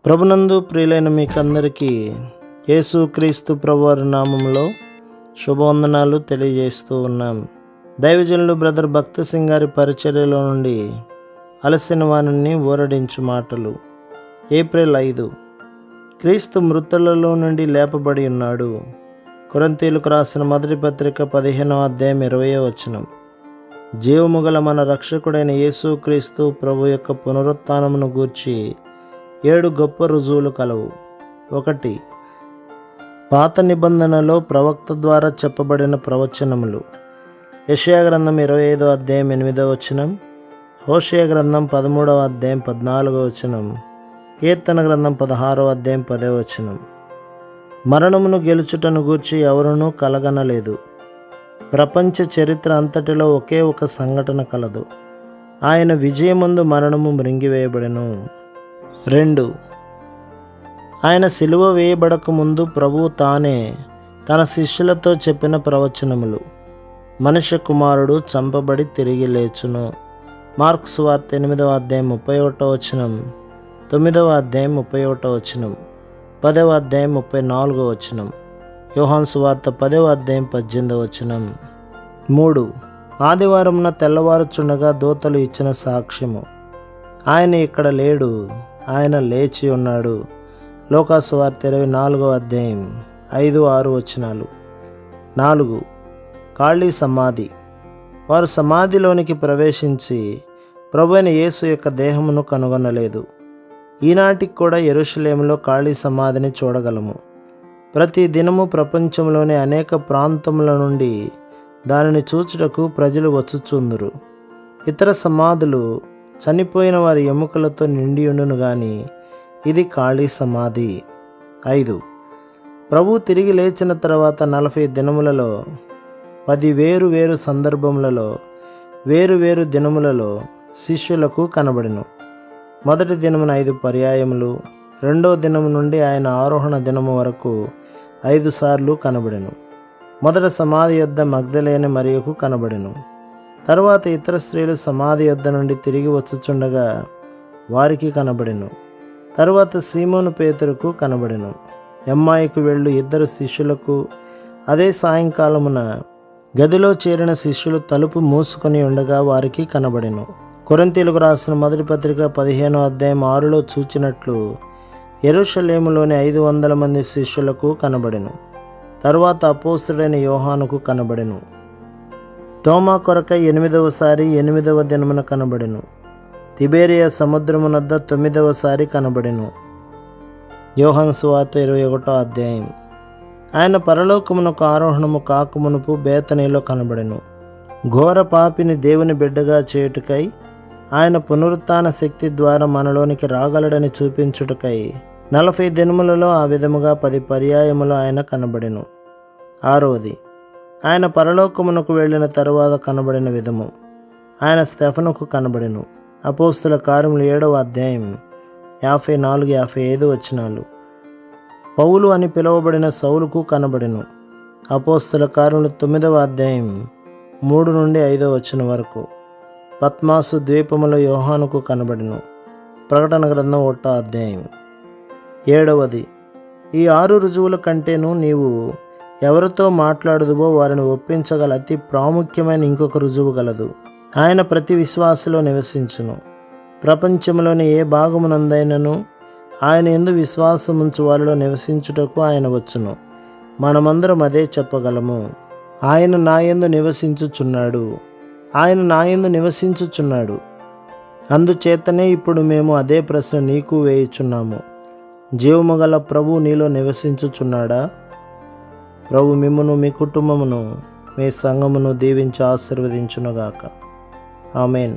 ప్రభునందు ప్రియులైన మీకందరికీ యేసుక్రీస్తు ప్రభువారి నామంలో శుభవందనాలు తెలియజేస్తూ ఉన్నాం. దైవజనులు బ్రదర్ భక్త సింగ్ గారి పరిచర్యలో నుండి అలసిన వారిని ఊరడించు మాటలు. ఏప్రిల్ 5. క్రీస్తు మృతులలో నుండి లేపబడి ఉన్నాడు. కొరింథీయులకు రాసిన మొదటి పత్రిక 15వ అధ్యాయం 20వ వచనం. జీవము గల మన రక్షకుడైన యేసుక్రీస్తు ప్రభు యొక్క పునరుత్థానమును గూర్చి 7 గొప్ప రుజువులు కలవు. 1. పాత నిబంధనలో ప్రవక్త ద్వారా చెప్పబడిన ప్రవచనములు. యెషయా గ్రంథం 25వ అధ్యాయం 8వ వచనం, హోషేయ గ్రంథం 13వ అధ్యాయం 14వ వచనం, కీర్తన గ్రంథం 16వ అధ్యాయం 10వ వచనం. మరణమును గెలుచుటను గూర్చి ఎవరునూ కలగనలేదు. ప్రపంచ చరిత్ర అంతటిలో ఒకే ఒక సంఘటన కలదు. ఆయన విజయమందు మరణము మృంగివేయబడెను. 2. ఆయన సిలువ వేయబడక ముందు ప్రభువు తానే తన శిష్యులతో చెప్పిన ప్రవచనములు. మనుష్య కుమారుడు చంపబడి తిరిగి లేచును. మార్కు సువార్త 8వ అధ్యాయం 31వ వచనం, 9వ అధ్యాయం 31వ వచనం, 10వ అధ్యాయం 34వ వచనం, యోహాను సువార్త 10వ అధ్యాయం 18వ వచనం. 3. ఆదివారమున తెల్లవారుచుండగా దూతలు ఇచ్చిన సాక్ష్యము. ఆయన ఇక్కడ లేడు, ఆయన లేచి ఉన్నాడు. లూకాసు సువార్త 24వ అధ్యాయం 5-6 వచనాలు. 4. ఖాళీ సమాధి. వారు సమాధిలోనికి ప్రవేశించి ప్రభువైన యేసు యొక్క దేహమును కనుగొనలేదు. ఈనాటికి కూడా యెరూషలేములో ఖాళీ సమాధిని చూడగలము. ప్రతి దినము ప్రపంచంలోని అనేక ప్రాంతముల నుండి దానిని చూచుటకు ప్రజలు వచ్చుచుందురు. ఇతర సమాధులు చనిపోయిన వారి ఎముకలతో నిండి ఉండును గాని ఇది ఖాళీ సమాధి. 5. ప్రభు తిరిగి లేచిన తర్వాత 40 దినములలో 10 వేరు సందర్భములలో వేరు దినములలో శిష్యులకు కనబడెను. మొదటి దినమున 5 పర్యాయములు, రెండో దినము నుండి ఆయన ఆరోహణ దినము వరకు 5 సార్లు కనబడెను. మొదట సమాధి యొద్ద మగ్దలేనే మరియకు కనబడెను. తరువాత ఇతర స్త్రీలు సమాధి యొద్ద నుండి తిరిగి వచ్చుచుండగా వారికి కనబడెను. తరువాత సీమోను పేతురుకు కనబడెను. ఎమ్మాయికు వెళ్ళు 2 శిష్యులకు అదే సాయంకాలమున గదిలో చేరిన శిష్యులు తలుపు మూసుకొని ఉండగా వారికి కనబడెను. కొరింథీయులకు రాసిన మొదటి పత్రిక 15వ అధ్యాయం 6లో చూచినట్లు యెరూషలేములోని 500 మంది శిష్యులకు కనబడెను. తరువాత అపోస్తలుడైన యోహానుకు కనబడెను. తోమా కొరకై 8వ సారి 8వ దినమున కనబడెను. తిబేరియా సముద్రమునొద్ద 9వ సారి కనబడెను. యోహాను సువార్త 21వ అధ్యాయం. ఆయన పరలోకమునకు ఆరోహణము కాకమునుపు బేతనీలో కనబడెను. ఘోర పాపిని దేవుని బిడ్డగా చేయుటకై ఆయన పునరుత్థాన శక్తి ద్వారా మనలోనికి రాగలడని చూపించుటకై 40 దినములలో ఆ విధముగా 10 పర్యాయములు ఆయన కనబడెను. 6. ఆయన పరలోకమునకు వెళ్ళిన తరువాత కనబడిన విధము. ఆయన స్తెఫనుకు కనబడెను. అపోస్తల కార్యములు 7వ అధ్యాయం 54-55 వచనాలు. పౌలు అని పిలువబడిన సౌలుకు కనబడెను. అపోస్తల కార్యములు 9వ అధ్యాయం 3-5వ వచనం వరకు. పద్మాసు ద్వీపములో యోహానుకు కనబడెను. ప్రకటన గ్రంథం 1వ అధ్యాయం. 7. ఈ 6 రుజువుల కంటేను నీవు ఎవరితో మాట్లాడుదువో వారిని ఒప్పించగల అతి ప్రాముఖ్యమైన ఇంకొక రుజువు గలదు. ఆయన ప్రతి విశ్వాసలో నివసించును. ప్రపంచంలోని ఏ భాగమునందైనను ఆయన యందు విశ్వాసముంచు వారిలో నివసించుటకు ఆయన వచ్చును. మనమందరం అదే చెప్పగలము. ఆయన నా యందు నివసించుచున్నాడు, ఆయన నా యందు నివసించుచున్నాడు. అందుచేతనే ఇప్పుడు మేము అదే ప్రశ్న నీకు వేయుచున్నాము. జీవము గల ప్రభు నీలో నివసించుచున్నాడా? ప్రభు మిమ్మును, మీ కుటుంబమును, మీ సంఘమును దీవించి ఆశీర్వదించునుగాక. ఆమేన్.